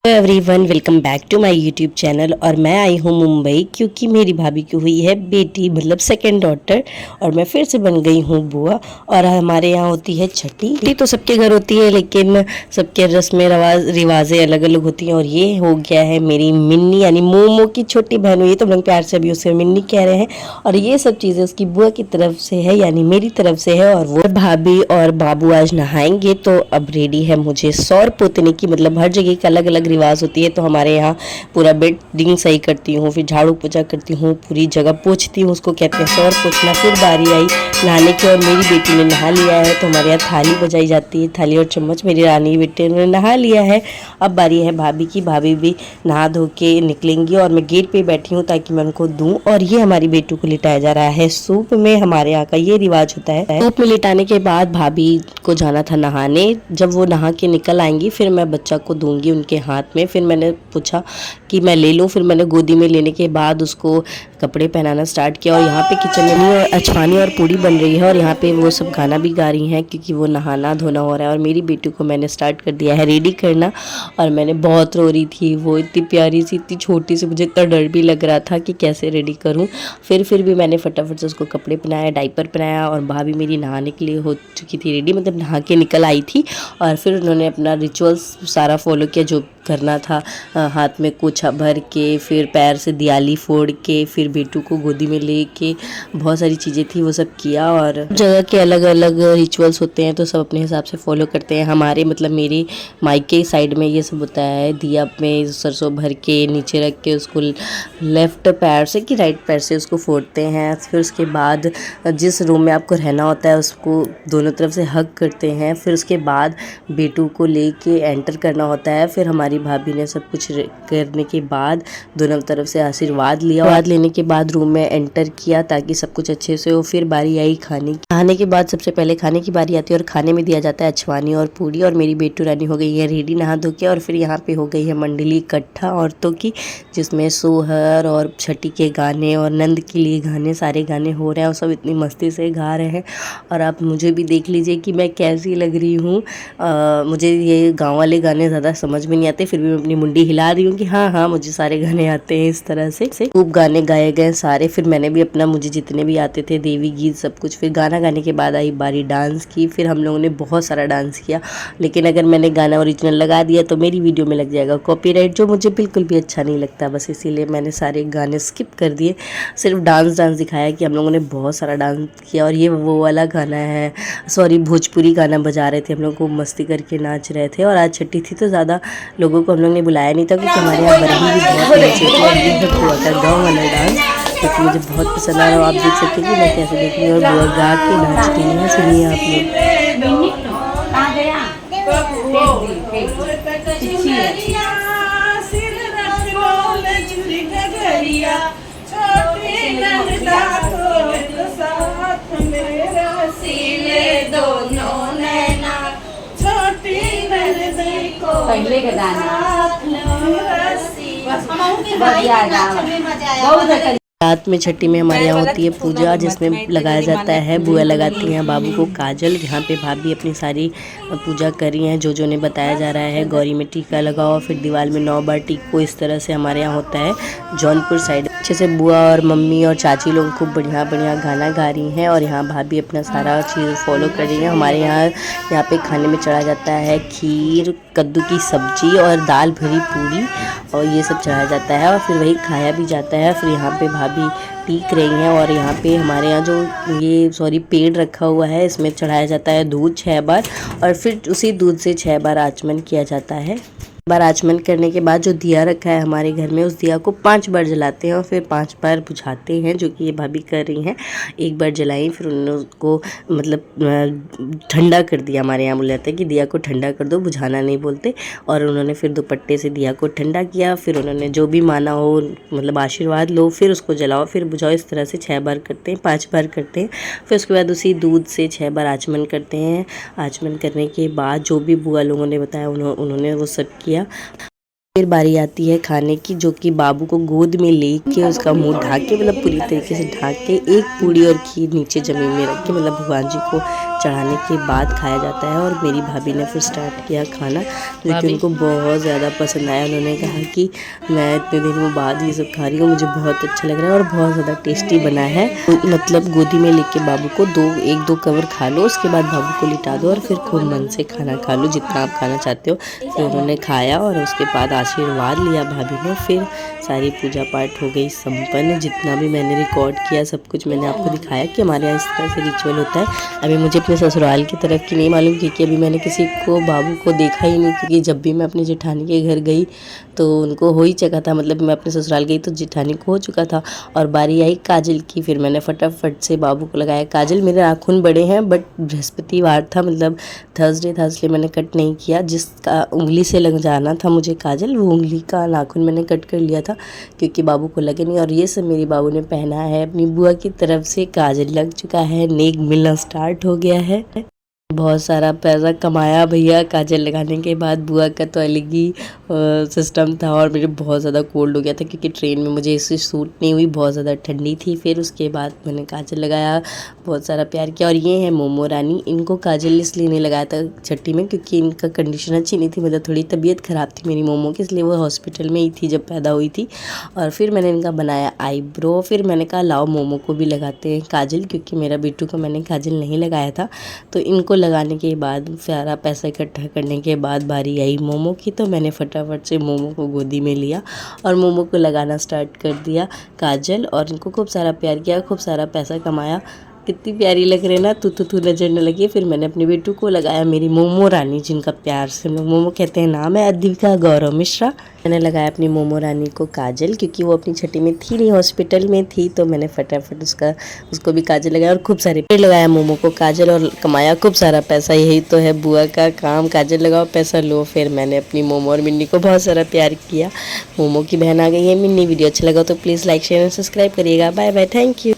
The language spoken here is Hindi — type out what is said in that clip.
Everyone welcome back to my YouTube channel. और मैं आई हूँ मुंबई क्योंकि मेरी भाभी की हुई है बेटी, मतलब सेकंड डॉटर, और मैं फिर से बन गई हूँ बुआ। और हमारे यहाँ होती है छठी। तो सबके घर होती है, लेकिन सबके रस्में रिवाजें अलग अलग होती हैं। और ये हो गया है मेरी मिन्नी, यानी मोमो की छोटी बहन हुई है, तो हम लोग प्यार से अभी उसे मिन्नी कह रहे हैं। और ये सब चीज़ें उसकी बुआ की तरफ से है, यानी मेरी तरफ से है। और वो भाभी और बाबू आज नहाएंगे, तो अब रेडी है मुझे सौर पोतने की। मतलब हर जगह की अलग अलग रिवाज होती है। तो हमारे यहाँ पूरा बेडिंग सही करती हूँ, फिर झाड़ू पोछा करती हूँ, पूरी जगह पोछती हूँ, उसको कहते हैं सौर पोछना। फिर बारी आई नहाने की, और मेरी बेटी ने नहा लिया है, तो हमारे यहाँ थाली बजाई जाती है, थाली और चम्मच। मेरी रानी बेटे ने नहा लिया है। अब बारी है भाभी की। भाभी भी नहा धो के निकलेंगी, और मैं गेट पे बैठी हूँ ताकि मैं उनको दूँ। और ये हमारी बेटू को लिटाया जा रहा है सूप में। हमारे यहाँ का ये रिवाज होता है। सूप में लिटाने के बाद भाभी को जाना था नहाने। जब वो नहा के निकल आएंगी, फिर मैं बच्चा को दूंगी उनके हाथ में। फिर मैंने पूछा कि मैं ले लूं, फिर मैंने गोदी में लेने के बाद उसको कपड़े पहनाना स्टार्ट किया। और यहाँ पे किचन में और अछवानी और पूड़ी बन रही है, और यहाँ पे वो सब गाना भी गा रही हैं क्योंकि वो नहाना धोना हो रहा है। और मेरी बेटी को मैंने स्टार्ट कर दिया है रेडी करना। और मैंने बहुत रो रही थी, वो इतनी प्यारी सी, इतनी छोटी सी, मुझे इतना डर भी लग रहा था कि कैसे रेडी करूँ। फिर भी मैंने फटाफट से उसको कपड़े पहनाया, डाइपर पहनाया। और भाभी मेरी नहाने के लिए हो चुकी थी रेडी, मतलब नहा के निकल आई थी। और फिर उन्होंने अपना रिचुअल्स सारा फॉलो किया जो करना था। हाथ में कोछा भर के, फिर पैर से दियाली फोड़ के, फिर बेटू को गोदी में ले के, बहुत सारी चीज़ें थी वो सब किया। और जगह के अलग अलग रिचुअल्स होते हैं, तो सब अपने हिसाब से फॉलो करते हैं। हमारे मतलब मेरे मायके साइड में ये सब होता है, दिया में सरसों भर के नीचे रख के उसको लेफ्ट पैर से कि राइट पैर से उसको फोड़ते हैं। फिर उसके बाद जिस रूम में आपको रहना होता है उसको दोनों तरफ से हग करते हैं। फिर उसके बाद बेटू को लेके एंटर करना होता है। फिर हमारी भाभी ने सब कुछ करने के बाद दोनों तरफ से आशीर्वाद लिया। आशीर्वाद लेने के बाद रूम में एंटर किया ताकि सब कुछ अच्छे से हो। फिर बारी आई खाने की। खाने के बाद सबसे पहले खाने की बारी आती है, और खाने में दिया जाता है अछवानी और पूड़ी। और मेरी बेटू रानी हो गई है रेडी नहा धो के। और फिर यहाँ पे हो गई है मंडली इकट्ठा औरतों की, जिसमें सोहर और छठी के गाने और नंद के लिए गाने, सारे गाने हो रहे हैं, और सब इतनी मस्ती से गा रहे हैं। और आप मुझे भी देख लीजिए कि मैं कैसी लग रही हूँ। मुझे ये गाँव वाले गाने ज़्यादा समझ में नहीं आते, फिर भी मैं अपनी मुंडी हिला रही हूँ कि हाँ हाँ मुझे सारे गाने आते हैं। इस तरह से खूब गाने गाए गए सारे। फिर मैंने भी अपना, मुझे जितने भी आते थे, देवी गीत सब कुछ। फिर गाना गाने के बाद आई बारी डांस की। फिर हम लोगों ने बहुत सारा डांस किया, लेकिन अगर मैंने गाना ओरिजिनल लगा दिया तो मेरी वीडियो में लग जाएगा कॉपीराइट, जो मुझे बिल्कुल भी अच्छा नहीं लगता। बस इसीलिए मैंने सारे गाने स्किप कर दिए, सिर्फ डांस दिखाया कि हम लोगों ने बहुत सारा डांस किया। और ये वो वाला गाना है, सॉरी भोजपुरी गाना बजा रहे थे, हम लोग को मस्ती करके नाच रहे थे। और आज छठी थी तो ज़्यादा लोगों को हम लोग ने बुलाया नहीं था, क्योंकि हमारे यहाँ बरही भी बहुत अच्छी थी। और ये सब हुआ था गाँव वाला डांस, क्योंकि मुझे बहुत पसंद आ रहा है। आप देख सकते हैं कि मैं कैसे देख रही हूँ, और बुआ गा के नाचती हैं। सुनिए आप लोग। पहले के रात में छठी में हमारे यहाँ होती है पूजा, जिसमें लगाया जाता है, बुआ लगाती हैं बाबू को काजल। यहाँ पे भाभी अपनी सारी पूजा कर रही हैं, जो ने बताया जा रहा है। गौरी में टीका लगाओ, फिर दीवार में 9 बार टीको, इस तरह से हमारे यहाँ होता है जौनपुर साइड। अच्छे से बुआ और मम्मी और चाची लोग खूब बढ़िया बढ़िया गाना गा रही हैं, और यहाँ भाभी अपना सारा चीज़ फॉलो कर रही हैं। हमारे यहाँ पे खाने में चढ़ाया जाता है खीर, कद्दू की सब्जी और दाल भरी पूरी, और ये सब चढ़ाया जाता है, और फिर वही खाया भी जाता है। फिर यहाँ पे भाभी टीक रही हैं। और यहाँ पे हमारे यहाँ जो ये पेड़ रखा हुआ है, इसमें चढ़ाया जाता है दूध 6 बार, और फिर उसी दूध से 6 बार आचमन किया जाता है। बार आचमन करने के बाद जो दिया रखा है हमारे घर में, उस दिया को 5 बार जलाते हैं, और फिर 5 बार बुझाते हैं, जो कि ये भाभी कर रही हैं। 1 बार जलाई, फिर उन्होंने उसको मतलब ठंडा कर दिया। हमारे यहाँ बोला जाता है कि दिया को ठंडा कर दो, बुझाना नहीं बोलते। और उन्होंने फिर दुपट्टे से दिया को ठंडा किया। फिर उन्होंने जो भी माना हो, मतलब आशीर्वाद लो, फिर उसको जलाओ, फिर बुझाओ। इस तरह से 6 बार करते हैं, 5 बार करते हैं। फिर उसके बाद उसी दूध से 6 बार आचमन करते हैं। आचमन करने के बाद जो भी बुआ लोगों ने बताया उन्होंने वो सब किया। फिर बारी आती है खाने की, जो कि बाबू को गोद में लेके उसका मुंह ढाक के, मतलब पूरी तरीके से ढाक के, एक पूड़ी और खीर नीचे जमीन में रख के, मतलब भगवान जी को चढ़ाने के बाद खाया जाता है। और मेरी भाभी ने फिर स्टार्ट किया खाना, जो कि उनको बहुत ज़्यादा पसंद आया। उन्होंने कहा कि मैं इतने दिनों बाद ये सब खा रही हूँ, मुझे बहुत अच्छा लग रहा है और बहुत ज़्यादा टेस्टी बना है। मतलब गोदी में लेके बाबू को एक दो कवर खा लो, उसके बाद बाबू को लिटा दो और फिर खूब मन से खाना खा लो, जितना आप खाना चाहते हो। फिर उन्होंने खाया और उसके बाद आशीर्वाद लिया भाभी ने। फिर सारी पूजा पाठ हो गई संपन्न। जितना भी मैंने रिकॉर्ड किया सब कुछ मैंने आपको दिखाया कि हमारे यहाँ इस तरह से रिचुअल होता है। अभी मुझे अपने ससुराल की तरफ की नहीं मालूम, क्योंकि अभी मैंने किसी को बाबू को देखा ही नहीं, क्योंकि जब भी मैं अपनी जेठानी के घर गई तो उनको हो ही चुका था। मतलब मैं अपने ससुराल गई तो जेठानी को हो चुका था और बारी आई काजल की। फिर मैंने फटाफट से बाबू को लगाया काजल। मेरे नाखून बड़े हैं बट बृहस्पतिवार था, मतलब थर्सडे था, इसलिए मैंने कट नहीं किया। जिसका उंगली से लग जाना था मुझे काजल, वो उंगली का नाखून मैंने कट कर लिया था क्योंकि बाबू को लगे नहीं। और ये सब मेरी बाबू ने पहना है। अपनी बुआ की तरफ से काजल लग चुका है, नेक मिलना स्टार्ट हो गया है। बहुत सारा पैसा कमाया भैया काजल लगाने के बाद। बुआ का तो अलग ही सिस्टम था। और मुझे बहुत ज़्यादा कोल्ड हो गया था क्योंकि ट्रेन में मुझे इससे सूट नहीं हुई, बहुत ज़्यादा ठंडी थी। फिर उसके बाद मैंने काजल लगाया, बहुत सारा प्यार किया। और ये है मोमो रानी, इनको काजल इसलिए नहीं लगाया था छठी में क्योंकि इनका कंडीशन अच्छी नहीं थी, मतलब थोड़ी तबीयत ख़राब थी मेरी मोमो की, इसलिए वो हॉस्पिटल में ही थी जब पैदा हुई थी। और फिर मैंने इनका बनाया आईब्रो। फिर मैंने कहा लाओ मोमो को भी लगाते हैं काजल, क्योंकि मेरा बेटू को मैंने काजल नहीं लगाया था। तो इनको लगाने के बाद सारा पैसा इकट्ठा करने के बाद बारी आई मोमो की, तो मैंने फटाफट से मोमो को गोदी में लिया और मोमो को लगाना स्टार्ट कर दिया काजल। और इनको खूब सारा प्यार किया, खूब सारा पैसा कमाया। कितनी प्यारी लग रही है ना, तू नजर न लगी। फिर मैंने अपने बेटू को लगाया, मेरी मोमो रानी जिनका प्यार से हम लोग मोमो कहते हैं, नाम है अद्विका गौरव मिश्रा। मैंने लगाया अपनी मोमो रानी को काजल, क्योंकि वो अपनी छठी में थी नहीं, हॉस्पिटल में थी। तो मैंने फटाफट उसको भी काजल लगाया और खूब सारे फिर लगाया मोमो को काजल और कमाया खूब सारा पैसा। यही तो है बुआ का काम, काजल लगाओ पैसा लो। फिर मैंने अपनी मोमो और मिन्नी को बहुत सारा प्यार किया। मोमो की बहन आ गई है मिन्नी। वीडियो अच्छा लगा तो प्लीज़ लाइक शेयर और सब्सक्राइब करिएगा। Bye bye, thank you.